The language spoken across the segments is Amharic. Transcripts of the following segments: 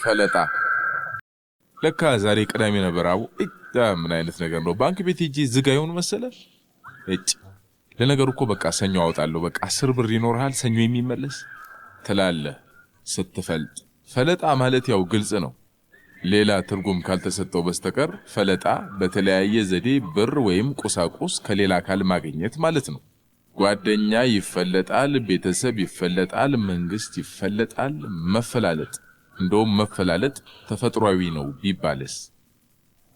ፈለጣ ለካ ዛሬ ቅዳሜ ነበር አቡ ምን አይነት ነገር ነው ባንክ ቤት ሄጄ ዝጋ ይሆን መሰለ ለነገሩ እኮ በቃ ሰኞ አወጣለሁ በቃ 10 ብር ይኖርሃል ሰኞ የሚመለስ ትላለህ ስትፈልጥ ፈለጣ ማለት ያው ግልጽ ነው ሌላ ትርጉም ካልተሰጠው በስተቀር ፈለጣ በተለያየ ዘዴ ብር ወይም ቁሳቁስ ከሌላ አካል ማግኘት ማለት ነው ጓደኛ ይፈለጣል ቤተሰብ ይፈለጣል መንግስት ይፈለጣል መፈላለጥ እንደውም መፈላለጥ ተፈጥሯዊ ነው ቢባልስ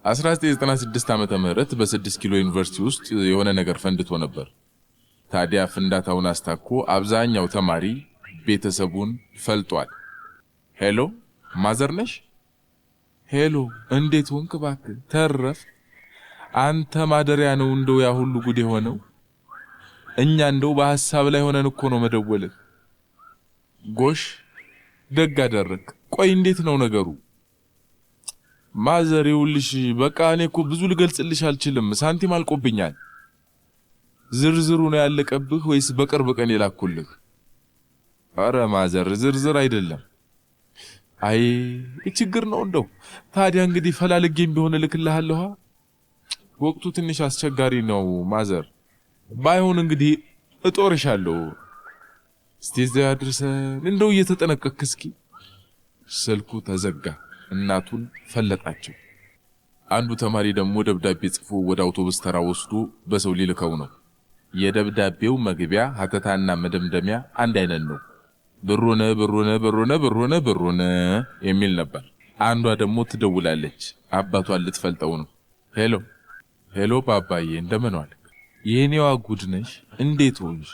1996 ዓመተ ምህረት በ6 ኪሎ ዩኒቨርሲቲ ውስጥ የሆነ ነገር ፈንድቶ ነበር ታዲያ ፍንዳታውን አስታኮ አብዛኛው ተማሪ ቤተሰቡን ፈልጧል ሄሎ ማዘርነሽ ሄሎ እንዴት ሆንክ ባክህ ተረፍ አንተ ማደሪያ ነው እንደው ያ ሁሉ ጉድ የሆነው እኛ እንደው በሐሳብ ላይ ሆነን እኮ ነው መደወልህ ጎሽ ደግ አደረክ ቆይ እንዴት ነው ነገሩ ማዘሪውልሽ በቃ እኔ እኮ ብዙ ልገልጽልሽ አልችልም ሳንቲም አልቆብኛል ዝርዝሩ ነው ያለቀብህ ወይስ በቅርብ ቀን ይላኩልህ አረ ማዘር ዝርዝር አይደለም አይ ችግር ነው እንደው ታዲያ እንግዲህ ፈላልጌም ቢሆን ልክልሃለሁ ወቅቱ ትንሽ አስቸጋሪ ነው ማዘር ባይሆን እንግዲህ እጦርሻለሁ እስቲዛ ያድርሰን እንደው እየተጠነቀቅክ እስኪ ስልኩ ተዘጋ እናቱን ፈለጣቸው አንዱ ተማሪ ደግሞ ደብዳቤ ጽፎ ወደ አውቶቡስ ተራ ወስዶ በሰው ሊልከው ነው የደብዳቤው መግቢያ ሀተታና መደምደሚያ አንድ አይነት ነው ብሩነ የሚል ነበር አንዷ ደግሞ ትደውላለች አባቷን ልትፈልጠው ነው ሄሎ ባባዬ እንደምን ዋልክ የኔዋ ጉድነሽ እንዴት ሆንሽ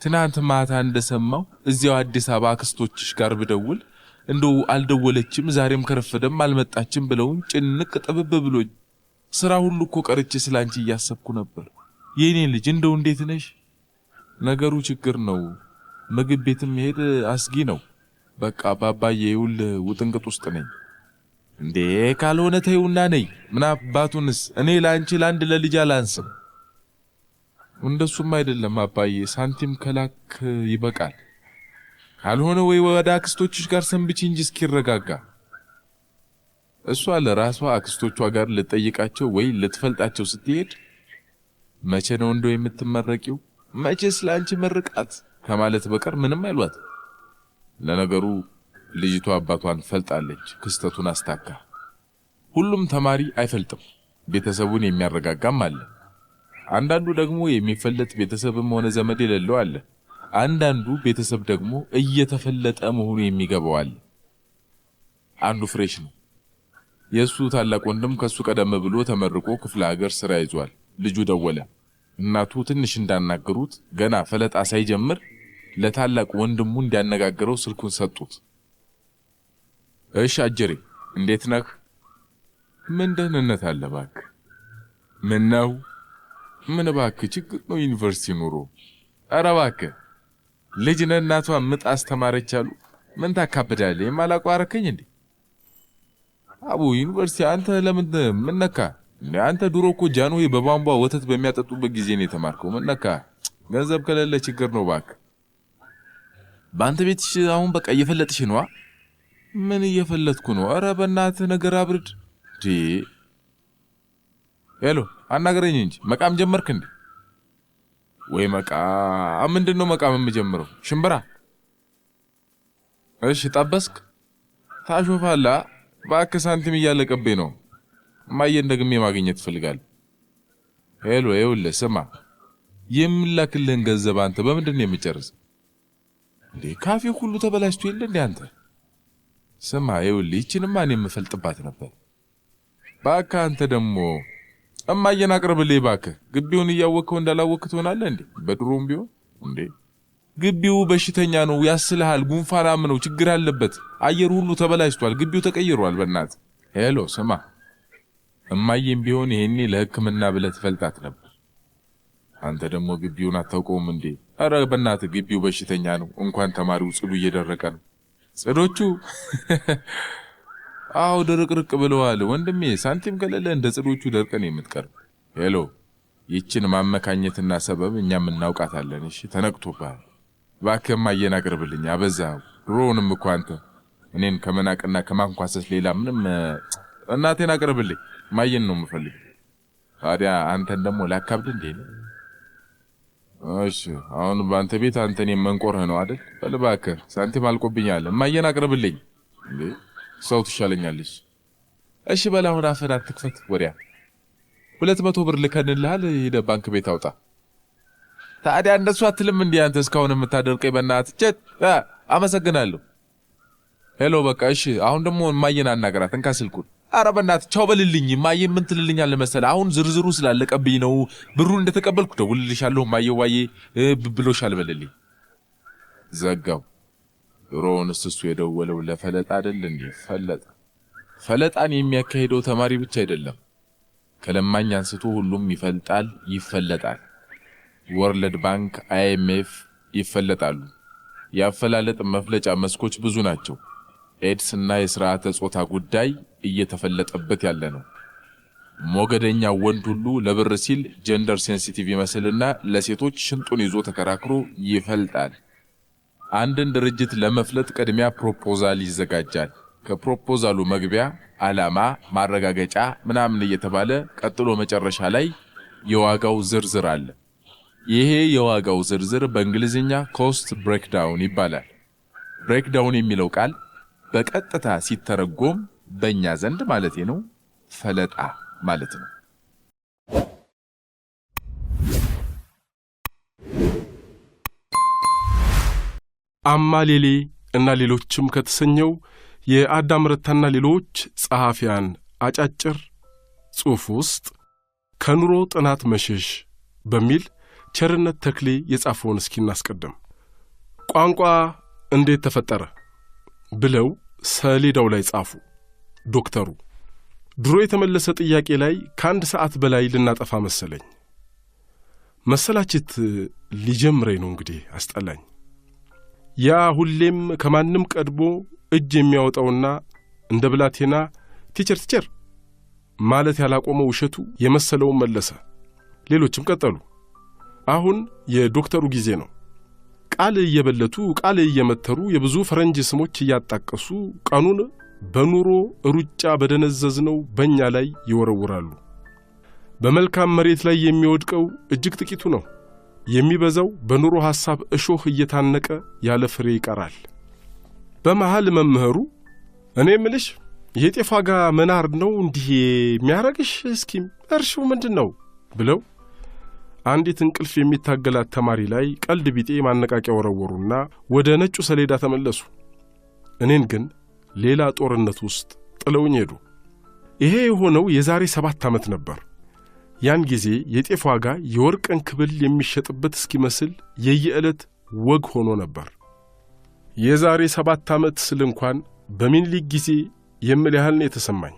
ትናንት ማታ እንደሰማው እዚያው አዲስ አበባ አክስቶችሽ ጋር ብደውል እንደው አልደወለችም ዛሬም ከረፈደም አልመጣችም ብለውኝ ጭንቅ ጥብብ ብሎኝ ስራ ሁሉ እኮ ቀርጬ ስላንቺ እያሰብኩ ነበር የኔ ልጅ እንደው እንዴት ነሽ ነገሩ ችግር ነው ምግብ ቤትም መሄድ አስጊ ነው በቃ ባባዬ ይውል ውጥንቅጥ ውስጥ ነኝ እንዴ ካልሆነ ተይውና ነይ ምን አባቱንስ እኔ ላንቺ ላንድ ለልጅ አላንስም እንደሱም አይደለም አባዬ ሳንቲም ከላክ ይበቃል ካልሆነ ወይ ወደ አክስቶችሽ ጋር ሰንብቺ እንጂ እስኪረጋጋ እሷ ለራሷ አክስቶቿ ጋር ልጠይቃቸው ወይ ልትፈልጣቸው ስትሄድ መቼ ነው እንደው የምትመረቂው መቼስ ላንቺ መርቃት ከማለት በቀር ምንም አይሏት ለነገሩ ልጅቷ አባቷን ፈልጣለች ክስተቱን አስታካ ሁሉም ተማሪ አይፈልጥም ቤተሰቡን የሚያረጋጋም አለ አንዳንዱ ደግሞ የሚፈለጥ ቤተሰብም ሆነ ዘመድ የሌለው አለ አንዳንዱ ቤተሰብ ደግሞ እየተፈለጠ መሆኑ የሚገባው አለ አንዱ ፍሬሽ ነው የሱ ታላቅ ወንድም ከሱ ቀደም ብሎ ተመርቆ ክፍለ ሀገር ስራ ይዟል ልጁ ደወለ እናቱ ትንሽ እንዳናገሩት ገና ፈለጣ ሳይጀምር ለታላቅ ወንድሙ እንዲያነጋግረው ስልኩን ሰጡት እሺ አጀሬ እንዴት ነህ ምን ደህንነት አለ ባክህ ምን ነው ምን ባክህ ችግር ነው ዩኒቨርሲቲ ኑሮ ኧረ ባክህ ልጅ ነናቷ ምጥ አስተማረች አሉ ምን ታካብዳለህ የማላቋረከኝ እንዴ አቡ ዩኒቨርሲቲ አንተ ለምን ምን ነካ አንተ ድሮ እኮ ጃንሆይ በቧንቧ ወተት በሚያጠጡበት ጊዜ ነው የተማርከው ምን ነካ ገንዘብ ከሌለ ችግር ነው ባክህ ባንተ ቤትሽ አሁን በቃ እየፈለጥሽ ነው ምን እየፈለጥኩ ነው ኧረ በእናትህ ነገር አብርድ ሄሎ አናገረኝ እንጂ መቃም ጀመርክ እንዴ ወይ መቃም ምንድነው መቃም የምጀምረው ሽምብራ እሺ ጠበስክ ታሾፋላ ባክ ሳንቲም እያለቀብኝ ነው ማየን ደግሜ ማግኘት ፈልጋል ሄሎ ይኸውልህ ስማ የምላክልህን ገንዘብ አንተ በምንድን ነው የምጨርስ እንዴ ካፌ ሁሉ ተበላሽቶ የለ እንዴ አንተ ስማ ይኸውልህ ይችንማ እኔ የምፈልጥባት ነበር ባክ አንተ ደግሞ እማየን አቅርብልኝ ባክህ ግቢውን እያወቅከው እንዳላወቅህ ትሆናለህ እንዴ በድሮም ቢሆን እንዴ ግቢው በሽተኛ ነው ያስልሃል ጉንፋናም ነው ችግር አለበት አየር ሁሉ ተበላሽቷል ግቢው ተቀይሯል በእናትህ ሄሎ ስማ እማየን ቢሆን ይሄኔ ለህክምና ብለህ ትፈልጣት ነበር አንተ ደግሞ ግቢውን አታውቀውም እንዴ ኧረ በእናትህ ግቢው በሽተኛ ነው እንኳን ተማሪው ጽዱ እየደረቀ ነው ጽዶቹ አው ደረቅርቅ ብለዋል ወንድሜ ሳንቲም ከሌለ እንደ ጽዶቹ ደርቀን የምትቀር ሄሎ ይችን ማመካኘትና ሰበብ እኛም እናውቃታለን እሺ ተነቅቶባል ባክህ እማየን አቅርብልኝ አበዛው ድሮውንም እኮ አንተ እኔን ከመናቅና ከማንኳሰስ ሌላ ምንም እናቴን አቅርብልኝ ማየን ነው የምፈልግ ታዲያ አንተን ደግሞ ላካብድ እንዴ እሺ አሁን ባንተ ቤት አንተን የመንቆርህ ነው አይደል በልባከ ሳንቲም አልቆብኛል ማየን አቅርብልኝ እንዴ ሰው ትሻለኛለሽ እሺ በላሁን አፈር አትክፈት ወዲያ 200 ብር ልከንልሃል ሄደ ባንክ ቤት አውጣ ታዲያ እንደሱ አትልም እንዴ አንተ እስካሁን የምታደርቀኝ በእናትህ አመሰግናለሁ ሄሎ በቃ እሺ አሁን ደግሞ ማየን አናገራት እንካ ስልኩን ኧረ በእናትህ ቻው በልልኝ ማየን ምን ትልልኛለህ መሰለህ አሁን ዝርዝሩ ስላለቀብኝ ነው ብሩን እንደተቀበልኩ ደውልልሻለሁ ማየው ዋዬ ብሎሻል በልልኝ ዘጋው ሮንስ እሱ የደወለው ለፈለጣ አይደል እንዴ ፈለጣን የሚያካሂደው ተማሪ ብቻ አይደለም ከለማኝ አንስቶ ሁሉም ይፈልጣል ይፈለጣል ወርልድ ባንክ አይኤምኤፍ ይፈለጣሉ ያፈላለጥ መፍለጫ መስኮች ብዙ ናቸው ኤድስ እና የሥርዓተ ጾታ ጉዳይ እየተፈለጠበት ያለ ነው ሞገደኛ ወንድ ሁሉ ለብር ሲል ጀንደር ሴንሲቲቭ ይመስልና ለሴቶች ሽንጡን ይዞ ተከራክሮ ይፈልጣል አንድን ድርጅት ለመፍለጥ ቅድሚያ ፕሮፖዛል ይዘጋጃል ከፕሮፖዛሉ መግቢያ ዓላማ ማረጋገጫ ምናምን እየተባለ ቀጥሎ መጨረሻ ላይ የዋጋው ዝርዝር አለ ይሄ የዋጋው ዝርዝር በእንግሊዝኛ ኮስት ብሬክዳውን ይባላል ብሬክዳውን የሚለው ቃል በቀጥታ ሲተረጎም በእኛ ዘንድ ማለት ነው ፈለጣ ማለት ነው አማሌሌ እና ሌሎችም ከተሰኘው የአዳም ረታና ሌሎች ጸሐፊያን አጫጭር ጽሑፍ ውስጥ ከኑሮ ጥናት መሸሽ በሚል ቸርነት ተክሌ የጻፈውን እስኪ እናስቀድም ቋንቋ እንዴት ተፈጠረ ብለው ሰሌዳው ላይ ጻፉ ዶክተሩ ድሮ የተመለሰ ጥያቄ ላይ ከአንድ ሰዓት በላይ ልናጠፋ መሰላችት ሊጀምረኝ ነው እንግዲህ አስጠላኝ ያ ሁሌም ከማንም ቀድሞ እጅ የሚያወጣውና እንደ ብላቴና ቲቸር ማለት ያላቆመው ውሸቱ የመሰለውን መለሰ ሌሎችም ቀጠሉ አሁን የዶክተሩ ጊዜ ነው ቃል እየበለቱ ቃል እየመተሩ የብዙ ፈረንጅ ስሞች እያጣቀሱ ቀኑን በኑሮ ሩጫ በደነዘዝነው በእኛ ላይ ይወረውራሉ በመልካም መሬት ላይ የሚወድቀው እጅግ ጥቂቱ ነው የሚበዛው በኑሮ ሐሳብ እሾህ እየታነቀ ያለ ፍሬ ይቀራል በመሃል መምህሩ እኔ ምልሽ የጤፍ ዋጋ መናር ነው እንዲህ የሚያረግሽ እስኪ እርሺው ምንድነው ብለው አንዲት እንቅልፍ የሚታገላት ተማሪ ላይ ቀልድ ቢጤ ማነቃቂያ ወረወሩና ወደ ነጩ ሰሌዳ ተመለሱ እኔን ግን ሌላ ጦርነት ውስጥ ጥለውኝ ሄዱ ይሄ የሆነው የዛሬ 7 ዓመት ነበር ያን ጊዜ የጤፍ ዋጋ የወርቅ እንክብል የሚሸጥበት እስኪመስል የየዕለት ወግ ሆኖ ነበር የዛሬ 7 ዓመት ስል እንኳን በሚኒሊክ ጊዜ የምል ያህል ነው የተሰማኝ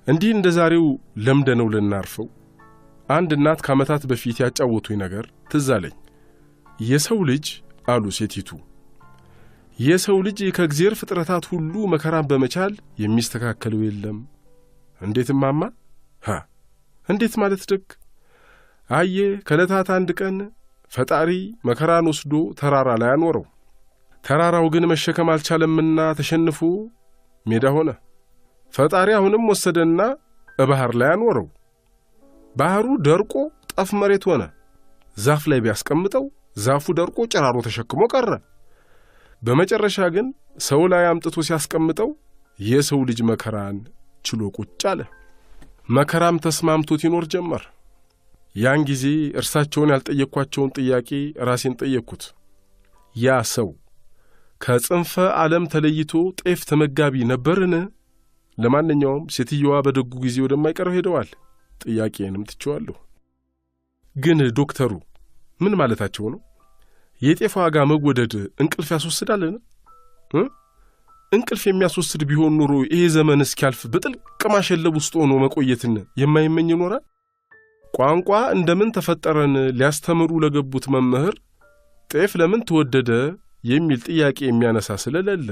እንዲህ እንደ ዛሬው ለምደነው ልናርፈው አንድ እናት ከዓመታት በፊት ያጫወቱኝ ነገር ትዝ አለኝ የሰው ልጅ አሉ ሴቲቱ የሰው ልጅ ከእግዚአብሔር ፍጥረታት ሁሉ መከራን በመቻል የሚስተካከለው የለም እንዴት ማማ እንዴት ማለት ደግ አየ ከለታት አንድ ቀን ፈጣሪ መከራን ወስዶ ተራራ ላይ አኖረው ተራራው ግን መሸከም አልቻለምና ተሸንፎ ሜዳ ሆነ ፈጣሪ አሁንም ወሰደና በባህር ላይ አኖረው ባህሩ ደርቆ ጠፍ መሬት ሆነ ዛፍ ላይ ቢያስቀምጠው ዛፉ ደርቆ ጭራሮ ተሸክሞ ቀረ በመጨረሻ ግን ሰው ላይ አምጥቶ ሲያስቀምጠው የሰው ልጅ መከራን ችሎ ቁጭ አለ መከራም ተስማምቶት ይኖር ጀመር ያን ጊዜ እርሳቸውን ያልጠየቅኳቸውን ጥያቄ ራሴን ጠየቅኩት ያ ሰው ከጽንፈ ዓለም ተለይቶ ጤፍ ተመጋቢ ነበርን ለማንኛውም ሴትየዋ በደጉ ጊዜ ወደማይቀረው ሄደዋል ጥያቄንም ትቸዋለሁ ግን ዶክተሩ ምን ማለታቸው ነው የጤፍ ዋጋ መወደድ እንቅልፍ ያስወስዳልን እንቅልፍ የሚያስወስድ ቢሆን ኑሮ ይሄ ዘመን እስኪያልፍ በጥልቅ ማሸለብ ውስጥ ሆኖ መቆየትን የማይመኝ ይኖራል ቋንቋ እንደምን ተፈጠረን ሊያስተምሩ ለገቡት መምህር ጤፍ ለምን ተወደደ የሚል ጥያቄ የሚያነሳ ስለሌለ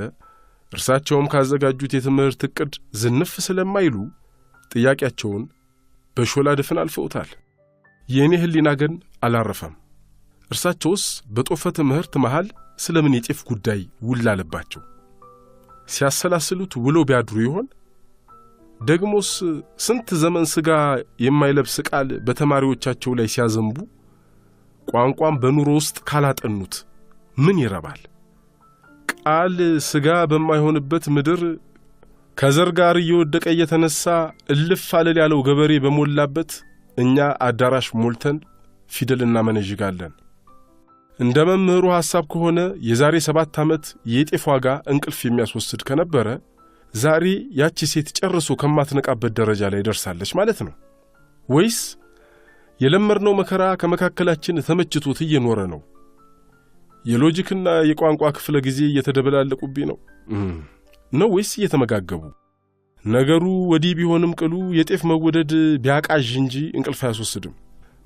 እርሳቸውም ካዘጋጁት የትምህርት ዕቅድ ዝንፍ ስለማይሉ ጥያቄያቸውን በሾላ ድፍን አልፈውታል የኔ ህሊና ግን አላረፈም እርሳቸውስ በጦፈ ትምህርት መሃል ስለምን የጤፍ ጉዳይ ውላለባቸው ሲያሰላስሉት ውሎ ቢያድሩ ይሆን? ደግሞስ ስንት ዘመን ሥጋ የማይለብስ ቃል በተማሪዎቻቸው ላይ ሲያዘንቡ ቋንቋን በኑሮ ውስጥ ካላጠኑት ምን ይረባል? ቃል ሥጋ በማይሆንበት ምድር ከዘር ጋር እየወደቀ እየተነሳ እልፍ አለል ያለው ገበሬ በሞላበት እኛ አዳራሽ ሞልተን ፊደል እናመነዥጋለን። እንደ መምህሩ ሐሳብ ከሆነ የዛሬ 7 ዓመት የጤፍ ዋጋ እንቅልፍ የሚያስወስድ ከነበረ ዛሬ ያቺ ሴት ጨርሶ ከማትነቃበት ደረጃ ላይ ደርሳለች ማለት ነው። ወይስ የለመድነው መከራ ከመካከላችን ተመችቶት እየኖረ ነው? የሎጂክና የቋንቋ ክፍለ ጊዜ እየተደበላለቁብኝ ነው ወይስ እየተመጋገቡ? ነገሩ ወዲህ ቢሆንም ቅሉ የጤፍ መወደድ ቢያቃዥ እንጂ እንቅልፍ አያስወስድም።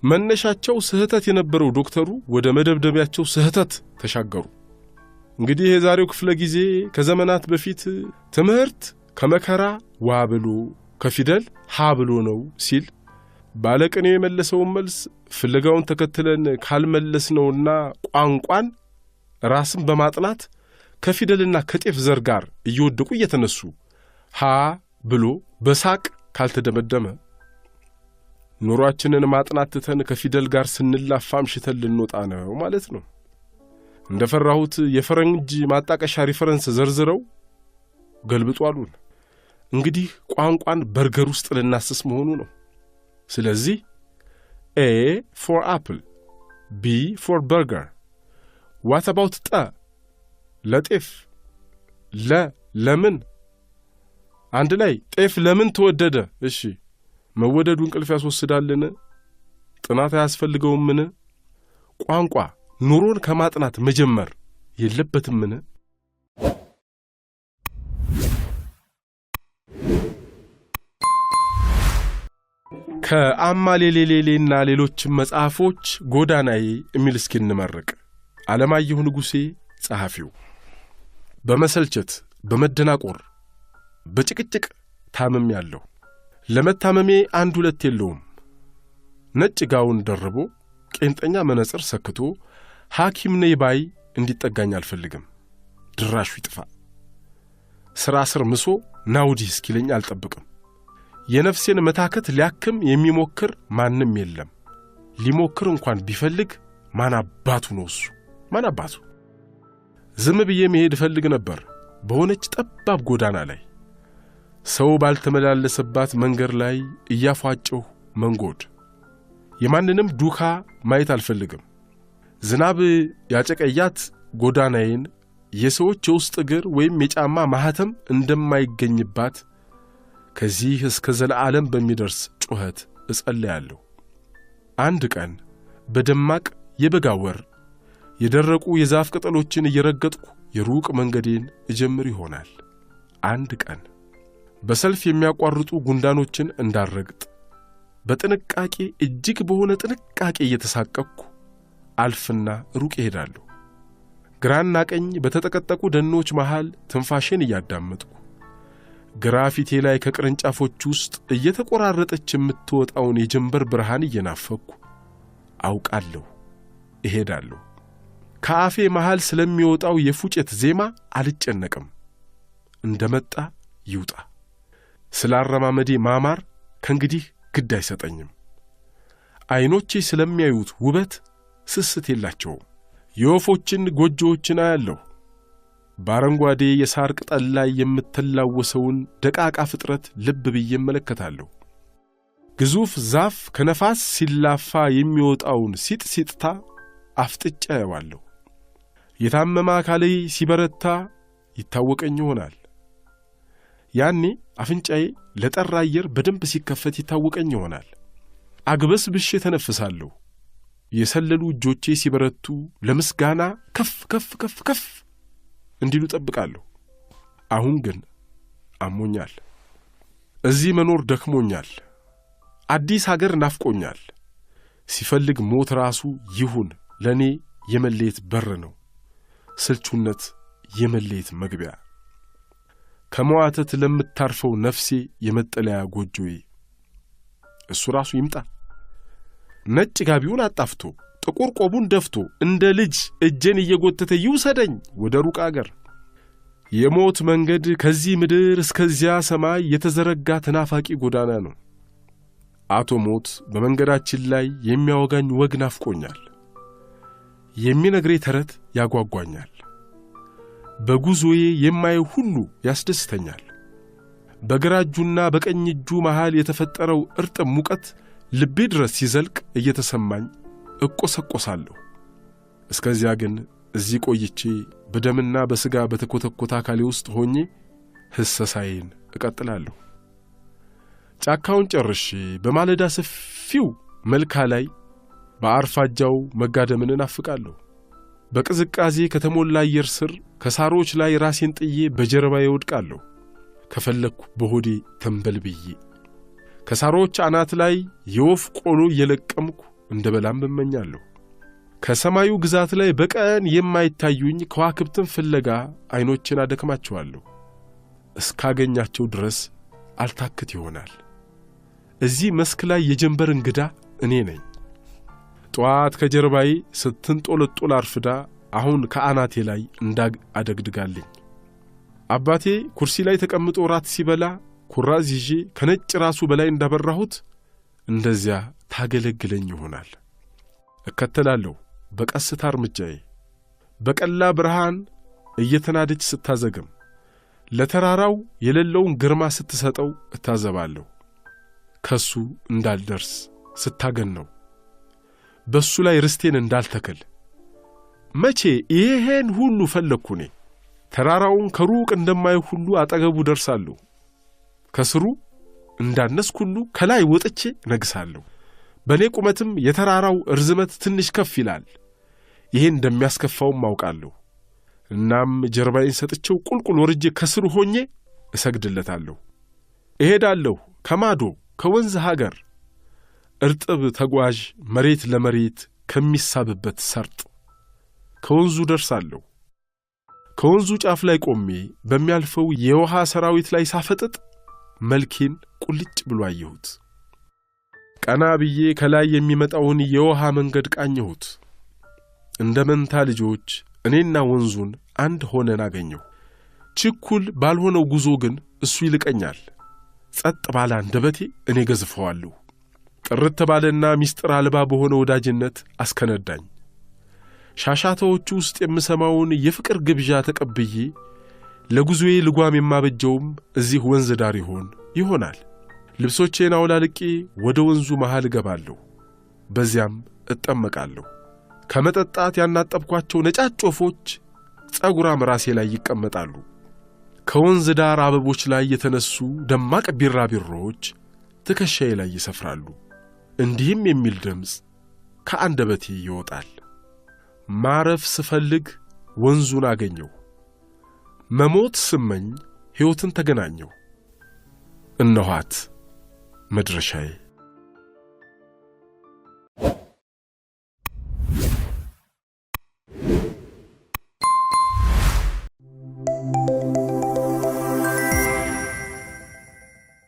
መነሻቸው ስህተት የነበረው ዶክተሩ ወደ መደብደቢያቸው ስህተት ተሻገሩ። እንግዲህ የዛሬው ክፍለ ጊዜ ከዘመናት በፊት ትምህርት ከመከራ ዋ ብሎ ከፊደል ሀ ብሎ ነው ሲል ባለቅኔው የመለሰውን መልስ ፍለጋውን ተከትለን ካልመለስነውና ቋንቋን ራስን በማጥናት ከፊደልና ከጤፍ ዘር ጋር እየወደቁ እየተነሱ ሀ ብሎ በሳቅ ካልተደመደመ ኑሯችንን ማጥናት ትተን ከፊደል ጋር ስንላፋ አምሽተን ልንወጣ ነው ማለት ነው። እንደፈራሁት የፈረንጅ ማጣቀሻ ሪፈረንስ ዘርዝረው ገልብጡ አሉን። እንግዲህ ቋንቋን በርገር ውስጥ ልናስስ መሆኑ ነው። ስለዚህ A for apple, B for burger. What about ጠ? ለጤፍ፣ ለምን? አንድ ላይ ጤፍ ለምን ተወደደ? እሺ መወደዱ እንቅልፍ ያስወስዳልን? ጥናት አያስፈልገውምን? ቋንቋ ኑሮን ከማጥናት መጀመር የለበትምን? ከአማሌሌሌና ሌሎችም መጽሐፎች ጎዳናዬ የሚል እስኪ እንመርቅ። ዓለማየሁ ንጉሴ ጸሐፊው። በመሰልቸት በመደናቆር በጭቅጭቅ ታምም ያለው ለመታመሜ 1-2 የለውም። ነጭ ጋውን ደርቦ ቄንጠኛ መነጽር ሰክቶ ሐኪም ነይ ባይ እንዲጠጋኝ አልፈልግም። ድራሹ ይጥፋ። ሥራ ስር ምሶ ናውዲህ እስኪለኝ አልጠብቅም። የነፍሴን መታከት ሊያክም የሚሞክር ማንም የለም። ሊሞክር እንኳን ቢፈልግ ማን አባቱ ነው እሱ? ማን አባቱ? ዝም ብዬ መሄድ እፈልግ ነበር በሆነች ጠባብ ጎዳና ላይ ሰው ባልተመላለሰባት መንገድ ላይ እያፏጨሁ መንጎድ። የማንንም ዱካ ማየት አልፈልግም። ዝናብ ያጨቀያት ጎዳናዬን የሰዎች የውስጥ እግር ወይም የጫማ ማህተም እንደማይገኝባት ከዚህ እስከ ዘለዓለም በሚደርስ ጩኸት እጸልያለሁ። አንድ ቀን በደማቅ የበጋ ወር የደረቁ የዛፍ ቅጠሎችን እየረገጥኩ የሩቅ መንገዴን እጀምር ይሆናል። አንድ ቀን በሰልፍ የሚያቋርጡ ጉንዳኖችን እንዳረግጥ በጥንቃቄ እጅግ በሆነ ጥንቃቄ እየተሳቀቅኩ አልፍና ሩቅ እሄዳለሁ። ግራና ቀኝ በተጠቀጠቁ ደኖች መሃል ትንፋሼን እያዳመጥኩ ግራ ፊቴ ላይ ከቅርንጫፎች ውስጥ እየተቆራረጠች የምትወጣውን የጀንበር ብርሃን እየናፈኩ አውቃለሁ፣ እሄዳለሁ። ከአፌ መሃል ስለሚወጣው የፉጨት ዜማ አልጨነቅም። እንደመጣ ይውጣ። ስላረማመዴ ማማር ከእንግዲህ ግድ አይሰጠኝም። ዓይኖቼ ስለሚያዩት ውበት ስስት የላቸውም። የወፎችን ጎጆዎችን አያለሁ። በአረንጓዴ የሳር ቅጠል ላይ የምትላወሰውን ደቃቃ ፍጥረት ልብ ብዬ እመለከታለሁ። ግዙፍ ዛፍ ከነፋስ ሲላፋ የሚወጣውን ሲጥሲጥታ አፍጥጬ አየዋለሁ። የታመመ አካሌ ሲበረታ ይታወቀኝ ይሆናል። ያኔ አፍንጫዬ ለጠራ አየር በደንብ ሲከፈት ይታወቀኝ ይሆናል። አግበስብሼ ተነፍሳለሁ። የሰለሉ እጆቼ ሲበረቱ ለምስጋና ከፍ ከፍ ከፍ ከፍ እንዲሉ ጠብቃለሁ። አሁን ግን አሞኛል። እዚህ መኖር ደክሞኛል። አዲስ ሀገር ናፍቆኛል። ሲፈልግ ሞት ራሱ ይሁን ለእኔ የመለየት በር ነው። ስልቹነት የመለየት መግቢያ። ከመዋተት ለምታርፈው ነፍሴ የመጠለያ ጎጆዬ እሱ ራሱ ይምጣ። ነጭ ጋቢውን አጣፍቶ ጥቁር ቆቡን ደፍቶ እንደ ልጅ እጄን እየጎተተ ይውሰደኝ ወደ ሩቅ አገር። የሞት መንገድ ከዚህ ምድር እስከዚያ ሰማይ የተዘረጋ ተናፋቂ ጎዳና ነው። አቶ ሞት በመንገዳችን ላይ የሚያወጋኝ ወግ ናፍቆኛል። የሚነግረኝ ተረት ያጓጓኛል። በጉዞዬ የማየው ሁሉ ያስደስተኛል። በግራ እጁና በቀኝ እጁ መሃል የተፈጠረው እርጥብ ሙቀት ልቤ ድረስ ሲዘልቅ እየተሰማኝ እቆሰቆሳለሁ። እስከዚያ ግን እዚህ ቆይቼ በደምና በሥጋ በተኮተኮተ አካሌ ውስጥ ሆኜ ሕሰሳዬን እቀጥላለሁ። ጫካውን ጨርሼ በማለዳ ሰፊው መልካ ላይ በአርፋጃው መጋደምን እናፍቃለሁ። በቅዝቃዜ ከተሞላ አየር ስር ከሳሮች ላይ ራሴን ጥዬ በጀርባዬ እወድቃለሁ። ከፈለግኩ በሆዴ ተንበልብዬ ከሳሮች አናት ላይ የወፍ ቆሎ እየለቀምኩ እንደ በላም እመኛለሁ። ከሰማዩ ግዛት ላይ በቀን የማይታዩኝ ከዋክብትን ፍለጋ ዐይኖችን አደክማቸዋለሁ። እስካገኛቸው ድረስ አልታክት ይሆናል። እዚህ መስክ ላይ የጀንበር እንግዳ እኔ ነኝ። ጠዋት ከጀርባዬ ስትንጦለጦል አርፍዳ አሁን ከአናቴ ላይ አደግድጋለኝ። አባቴ ኩርሲ ላይ ተቀምጦ ራት ሲበላ ኩራዝ ይዤ ከነጭ ራሱ በላይ እንዳበራሁት እንደዚያ ታገለግለኝ ይሆናል። እከተላለሁ በቀስታ እርምጃዬ። በቀላ ብርሃን እየተናደች ስታዘግም ለተራራው የሌለውን ግርማ ስትሰጠው እታዘባለሁ። ከሱ እንዳልደርስ ስታገን ነው በሱ ላይ ርስቴን እንዳልተከል። መቼ ይሄን ሁሉ ፈለግኩ እኔ። ተራራውን ከሩቅ እንደማየው ሁሉ አጠገቡ ደርሳለሁ። ከስሩ እንዳነስኩ ሁሉ ከላይ ወጥቼ ነግሳለሁ። በእኔ ቁመትም የተራራው እርዝመት ትንሽ ከፍ ይላል። ይሄን እንደሚያስከፋውም አውቃለሁ። እናም ጀርባዬን ሰጥቼው ቁልቁል ወርጄ ከስሩ ሆኜ እሰግድለታለሁ። እሄዳለሁ ከማዶ ከወንዝ ሀገር እርጥብ ተጓዥ መሬት ለመሬት ከሚሳብበት ሰርጥ ከወንዙ ደርሳለሁ። ከወንዙ ጫፍ ላይ ቆሜ በሚያልፈው የውሃ ሰራዊት ላይ ሳፈጥጥ መልኬን ቁልጭ ብሎ አየሁት። ቀና ብዬ ከላይ የሚመጣውን የውሃ መንገድ ቃኘሁት። እንደ መንታ ልጆች እኔና ወንዙን አንድ ሆነን አገኘሁ። ችኩል ባልሆነው ጉዞ ግን እሱ ይልቀኛል። ጸጥ ባለ አንደበቴ እኔ ገዝፈዋለሁ። ጥርት ባለና ምስጢር አልባ በሆነ ወዳጅነት አስከነዳኝ። ሻሻታዎቹ ውስጥ የምሰማውን የፍቅር ግብዣ ተቀብዬ ለጉዞዬ ልጓም የማበጀውም እዚህ ወንዝ ዳር ይሆናል። ልብሶቼን አውላልቄ ወደ ወንዙ መሃል እገባለሁ። በዚያም እጠመቃለሁ። ከመጠጣት ያናጠብኳቸው ነጫጭ ወፎች ጸጉራም ራሴ ላይ ይቀመጣሉ። ከወንዝ ዳር አበቦች ላይ የተነሱ ደማቅ ቢራቢሮዎች ትከሻዬ ላይ ይሰፍራሉ። እንዲህም የሚል ድምፅ ከአንደበቴ ይወጣል። ማረፍ ስፈልግ ወንዙን አገኘው፣ መሞት ስመኝ ሕይወትን ተገናኘው። እነኋት መድረሻዬ።